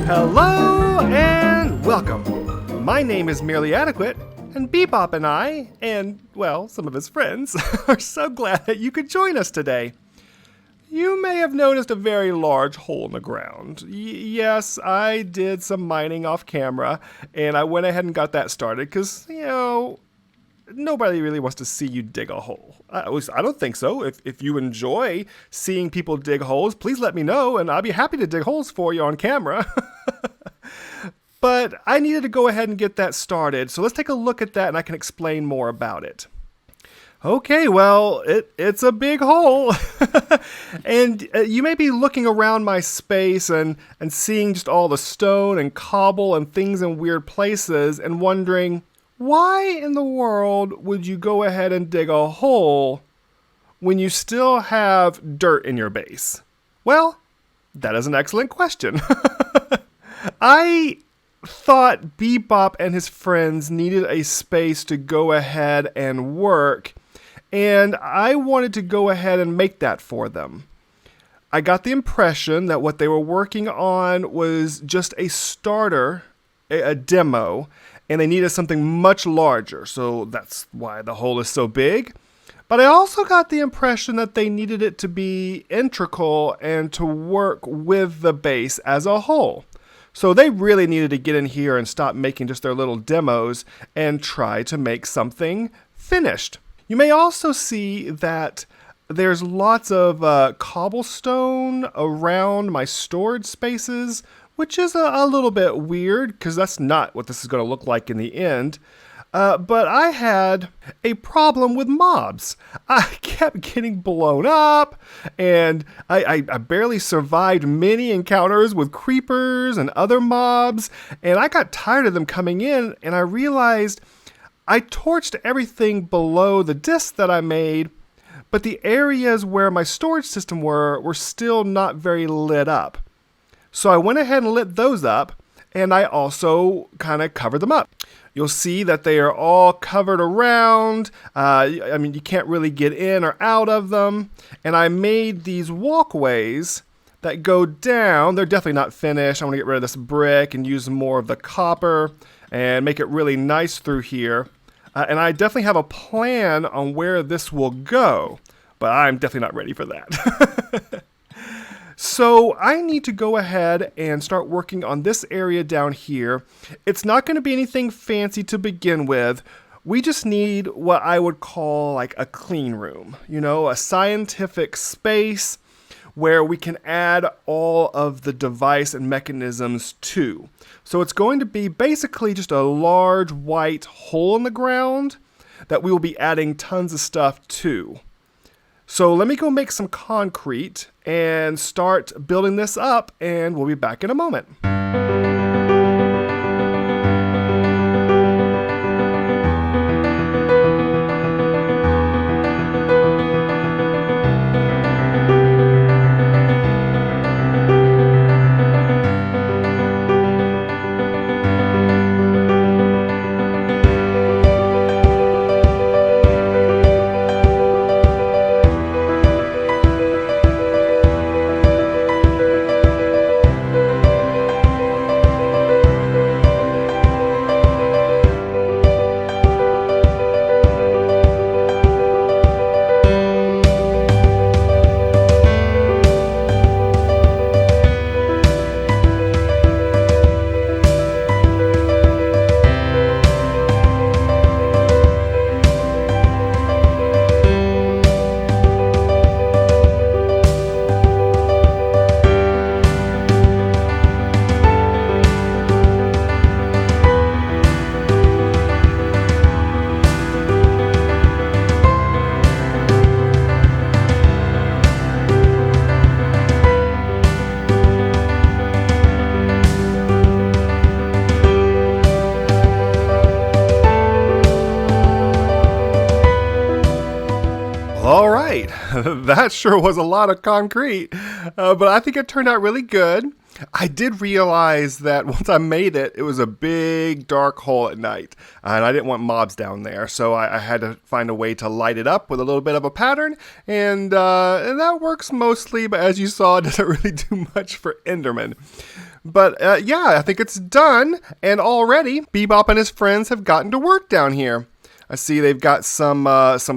Hello and welcome. My name is Merely Adequate, and Bebop and I, and, well, some of his friends, are so glad that you could join us today. You may have noticed a very large hole in the ground. Yes, I did some mining off camera, and I went ahead and got that started because, nobody really wants to see you dig a hole. At least I don't think so. If you enjoy seeing people dig holes, please let me know, and I'll be happy to dig holes for you on camera. But I needed to go ahead and get that started, so let's take a look at that and I can explain more about it. Okay, well, it's a big hole. And you may be looking around my space and seeing just all the stone and cobble and things in weird places and wondering, why in the world would you go ahead and dig a hole when you still have dirt in your base? Well, that is an excellent question. I thought Bebop and his friends needed a space to go ahead and work, and I wanted to go ahead and make that for them. I got the impression that what they were working on was just a starter, a demo, and they needed something much larger, so that's why the hole is so big. But I also got the impression that they needed it to be integral and to work with the base as a whole. So they really needed to get in here and stop making just their little demos and try to make something finished. You may also see that there's lots of cobblestone around my storage spaces, which is a little bit weird because that's not what this is going to look like in the end. But I had a problem with mobs. I kept getting blown up, and I barely survived many encounters with creepers and other mobs, and I got tired of them coming in, and I realized I torched everything below the disc that I made, but the areas where my storage system were still not very lit up. So I went ahead and lit those up, and I also kind of covered them up. You'll see that they are all covered around. You can't really get in or out of them. And I made these walkways that go down. They're definitely not finished. I want to get rid of this brick and use more of the copper and make it really nice through here. And I definitely have a plan on where this will go, but I'm definitely not ready for that. So I need to go ahead and start working on this area down here. It's not going to be anything fancy to begin with. We just need what I would call like a clean room, a scientific space where we can add all of the device and mechanisms to. So it's going to be basically just a large white hole in the ground that we will be adding tons of stuff to. So let me go make some concrete and start building this up, and we'll be back in a moment. All right, that sure was a lot of concrete, but I think it turned out really good. I did realize that once I made it, it was a big dark hole at night, and I didn't want mobs down there, so I had to find a way to light it up with a little bit of a pattern, and that works mostly, but as you saw, it doesn't really do much for Enderman. But yeah, I think it's done. And already, Bebop and his friends have gotten to work down here. I see they've got some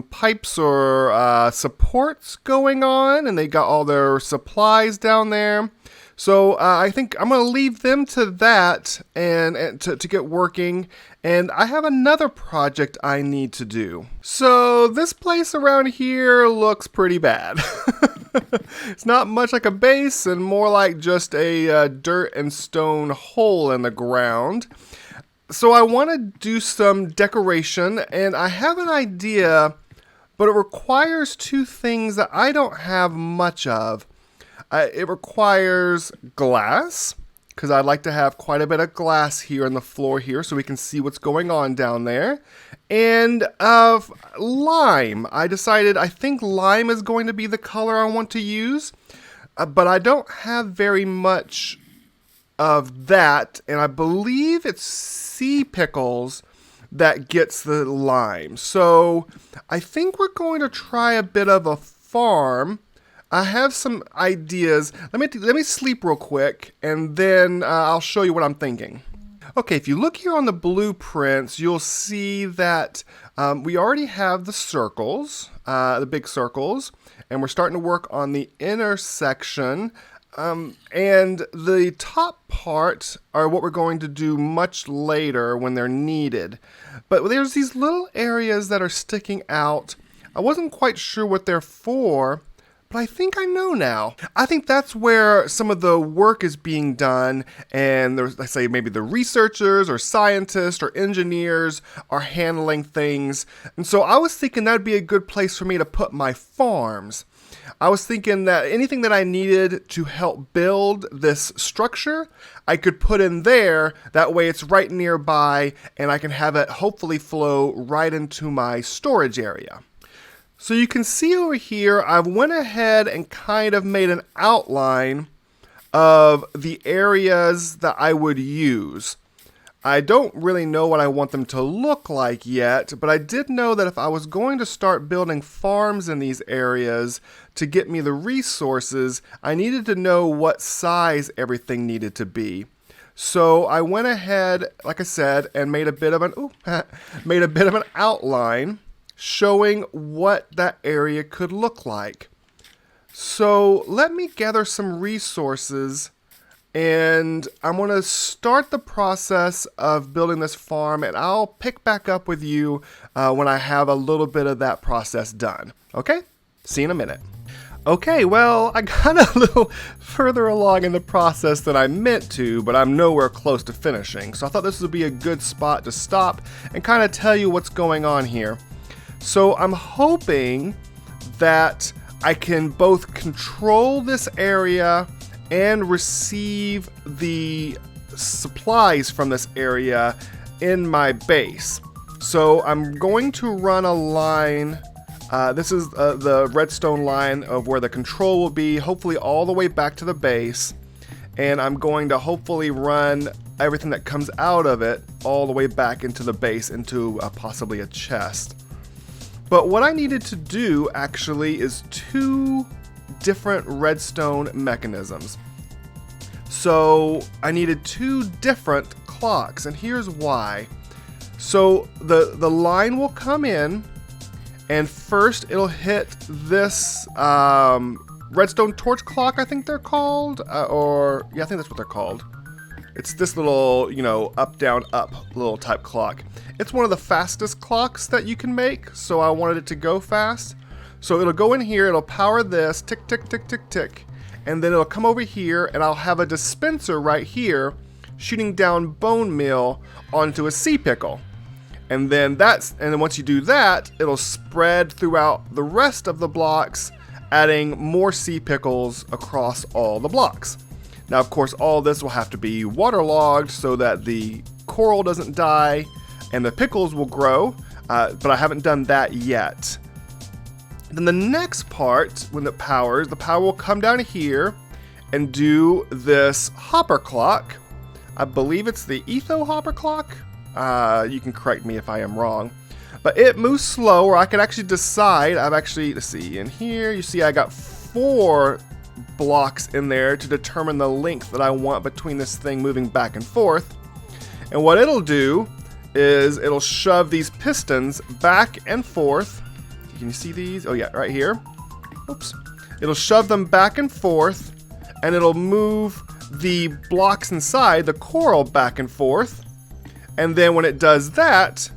pipes or supports going on, and they got all their supplies down there. So I think I'm going to leave them to that and to get working. And I have another project I need to do. So this place around here looks pretty bad. It's not much like a base and more like just a dirt and stone hole in the ground. So I want to do some decoration, and I have an idea, but it requires two things that I don't have much of. It requires glass, because I'd like to have quite a bit of glass here on the floor here so we can see what's going on down there. And lime. I think lime is going to be the color I want to use, but I don't have very much of that, and I believe it's sea pickles that gets the lime. So I think we're going to try a bit of a farm. I have some ideas. Let me sleep real quick, and then I'll show you what I'm thinking. Okay, if you look here on the blueprints, you'll see that we already have the circles, the big circles, and we're starting to work on the inner section. And the top part are what we're going to do much later when they're needed. But there's these little areas that are sticking out. I wasn't quite sure what they're for, but I think I know now. I think that's where some of the work is being done, and there's, let's say, maybe the researchers or scientists or engineers are handling things. And so I was thinking that'd be a good place for me to put my farms. I was thinking that anything that I needed to help build this structure, I could put in there. That way it's right nearby, and I can have it hopefully flow right into my storage area. So you can see over here, I've went ahead and kind of made an outline of the areas that I would use. I don't really know what I want them to look like yet, but I did know that if I was going to start building farms in these areas to get me the resources, I needed to know what size everything needed to be. So I went ahead, like I said, and made a bit of an outline showing what that area could look like. So let me gather some resources, and I'm going to start the process of building this farm, and I'll pick back up with you when I have a little bit of that process done. Okay? See you in a minute. Okay, well, I got a little further along in the process than I meant to, but I'm nowhere close to finishing. So I thought this would be a good spot to stop and kind of tell you what's going on here. So I'm hoping that I can both control this area and receive the supplies from this area in my base. So I'm going to run a line. This is the redstone line of where the control will be, hopefully all the way back to the base. And I'm going to hopefully run everything that comes out of it all the way back into the base, into possibly a chest. But what I needed to do actually is two different redstone mechanisms. So I needed two different clocks, and here's why. So the line will come in, and first it'll hit this redstone torch clock, I think they're called, I think that's what they're called. It's this little, up, down, up little type clock. It's one of the fastest clocks that you can make, so I wanted it to go fast. So it'll go in here, it'll power this, tick, tick, tick, tick, tick, and then it'll come over here, and I'll have a dispenser right here shooting down bone meal onto a sea pickle. And then once you do that, it'll spread throughout the rest of the blocks, adding more sea pickles across all the blocks. Now, of course, all this will have to be waterlogged so that the coral doesn't die and the pickles will grow, but I haven't done that yet. Then the next part, when it powers, the power will come down here and do this hopper clock. I believe it's the etho hopper clock. You can correct me if I am wrong. But it moves slow, or I can actually decide. Let's see, in here you see I got 4 blocks in there to determine the length that I want between this thing moving back and forth. And what it'll do is it'll shove these pistons back and forth. Can you see these? Oh yeah, right here. Oops. It'll shove them back and forth, and it'll move the blocks inside the coral back and forth. And then when it does that,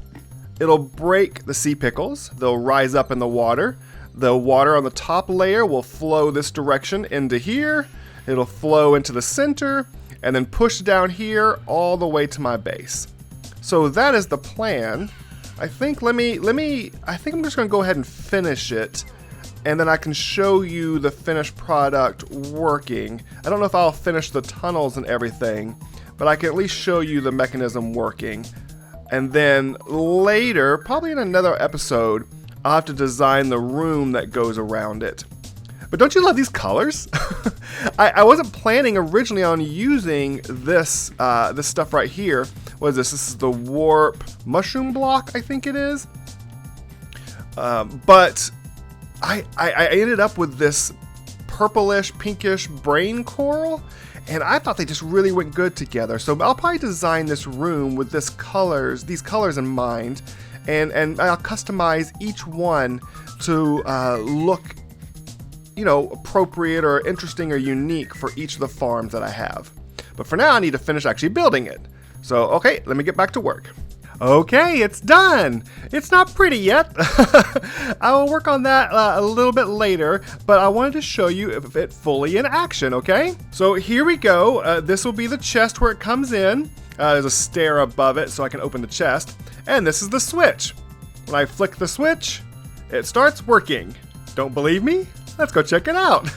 it'll break the sea pickles. They'll rise up in the water. The water on the top layer will flow this direction into here. It'll flow into the center and then push down here all the way to my base. So that is the plan. I think I think I'm just gonna go ahead and finish it, and then I can show you the finished product working. I don't know if I'll finish the tunnels and everything, but I can at least show you the mechanism working. And then later, probably in another episode, I'll have to design the room that goes around it. But don't you love these colors? I wasn't planning originally on using this this stuff right here. What is this? This is the warp mushroom block, I think it is. But I ended up with this purplish, pinkish brain coral, and I thought they just really went good together. So I'll probably design this room with these colors in mind, and I'll customize each one to look, you know, appropriate or interesting or unique for each of the farms that I have. But for now, I need to finish actually building it. So, okay, let me get back to work. Okay, it's done. It's not pretty yet. I will work on that a little bit later, but I wanted to show you it fully in action, okay? So here we go. This will be the chest where it comes in. There's a stair above it so I can open the chest. And this is the switch. When I flick the switch, it starts working. Don't believe me? Let's go check it out.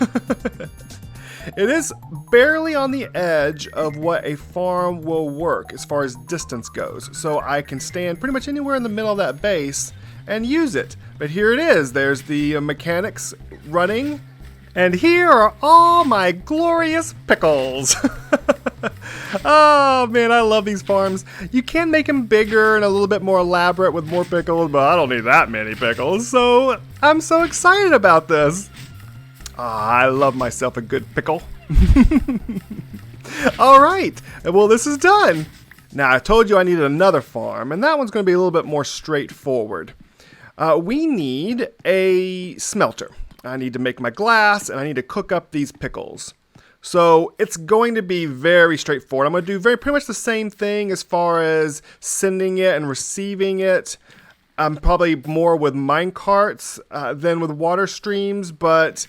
It is barely on the edge of what a farm will work as far as distance goes. So I can stand pretty much anywhere in the middle of that base and use it. But here it is. There's the mechanics running. And here are all my glorious pickles. Oh man, I love these farms. You can make them bigger and a little bit more elaborate with more pickles, but I don't need that many pickles. So I'm so excited about this. I love myself a good pickle. All right, well this is done. Now I told you I needed another farm, and that one's going to be a little bit more straightforward. We need a smelter. I need to make my glass, and I need to cook up these pickles. So it's going to be very straightforward. I'm going to do pretty much the same thing as far as sending it and receiving it. Probably more with mine carts than with water streams, but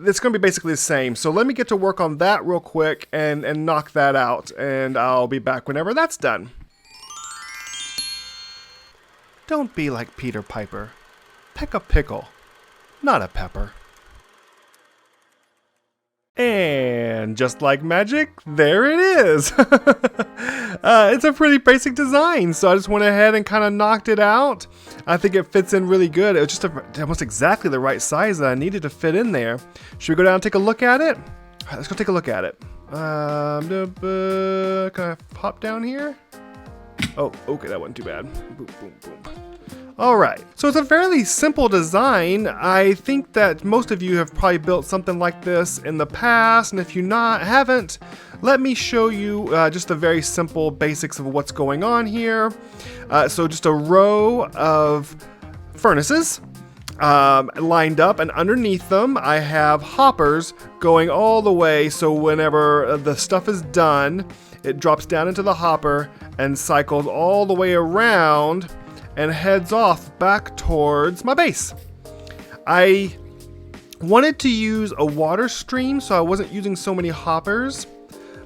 it's going to be basically the same. So let me get to work on that real quick and knock that out, and I'll be back whenever that's done. Don't be like Peter Piper. Pick a pickle, not a pepper. And just like magic, there it is. It's a pretty basic design, so I just went ahead and kind of knocked it out. I think it fits in really good. It was just almost exactly the right size that I needed to fit in there. Should we go down and take a look at it? All right, let's go take a look at it. Can I pop down here? Oh, okay, that wasn't too bad. Boom, boom, boom. Alright, so it's a fairly simple design. I think that most of you have probably built something like this in the past, and if you haven't, let me show you just the very simple basics of what's going on here. So just a row of furnaces lined up, and underneath them I have hoppers going all the way, so whenever the stuff is done, it drops down into the hopper and cycles all the way around and heads off back towards my base. I wanted to use a water stream, so I wasn't using so many hoppers,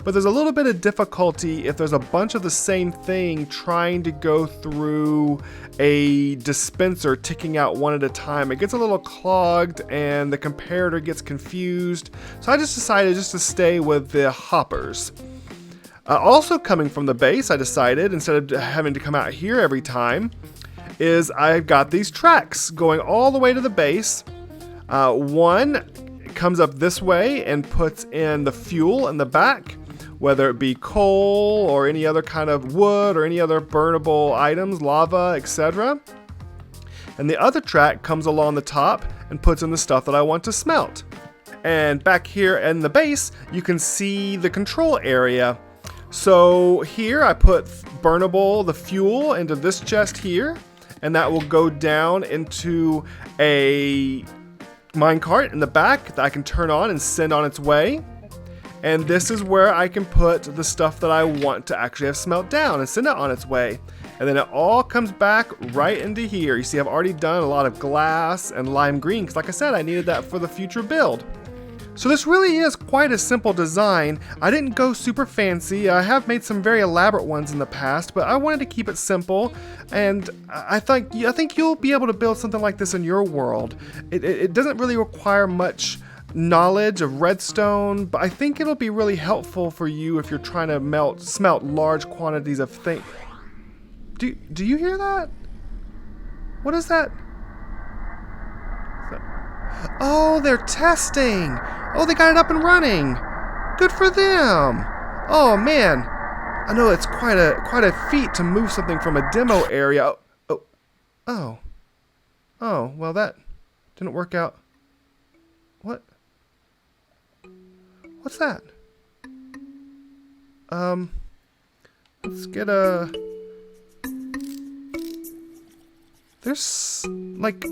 but there's a little bit of difficulty if there's a bunch of the same thing trying to go through a dispenser ticking out one at a time. It gets a little clogged and the comparator gets confused, so I just decided to stay with the hoppers. Also coming from the base, I decided, instead of having to come out here every time, is I've got these tracks going all the way to the base. One comes up this way and puts in the fuel in the back, whether it be coal or any other kind of wood or any other burnable items, lava, etc. And the other track comes along the top and puts in the stuff that I want to smelt. And back here in the base, you can see the control area. So here I put the fuel into this chest here, and that will go down into a minecart in the back that I can turn on and send on its way. And this is where I can put the stuff that I want to actually have smelt down and send it on its way. And then it all comes back right into here. You see, I've already done a lot of glass and lime green because, like I said, I needed that for the future build. So this really is quite a simple design. I didn't go super fancy. I have made some very elaborate ones in the past, but I wanted to keep it simple, and I think you'll be able to build something like this in your world. It doesn't really require much knowledge of redstone, but I think it'll be really helpful for you if you're trying to smelt large quantities of things. Do you hear that? What is that? Oh, they're testing. Oh, they got it up and running. Good for them. Oh man, I know it's quite a feat to move something from a demo area. Oh, well that didn't work out. What's that? Let's get there's like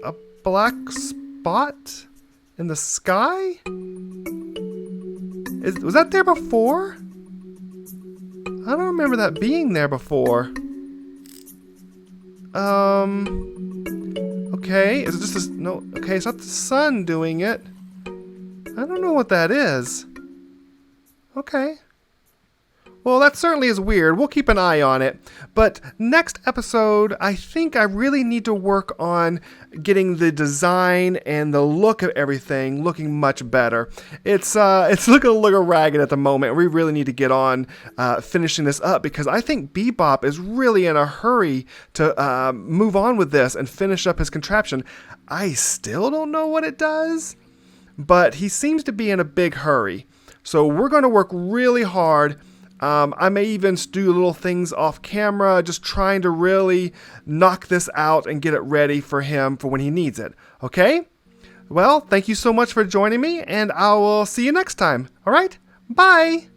a black spot in the sky? Was that there before? I don't remember that being there before. Okay, is it just no, okay, it's not the sun doing it. I don't know what that is. Okay. Well, that certainly is weird. We'll keep an eye on it. But next episode, I think I really need to work on getting the design and the look of everything looking much better. It's looking a little ragged at the moment. We really need to get on finishing this up because I think Bebop is really in a hurry to move on with this and finish up his contraption. I still don't know what it does, but he seems to be in a big hurry. So we're going to work really hard. I may even do little things off camera, just trying to really knock this out and get it ready for him for when he needs it. Okay? Well, thank you so much for joining me, and I will see you next time. All right? Bye!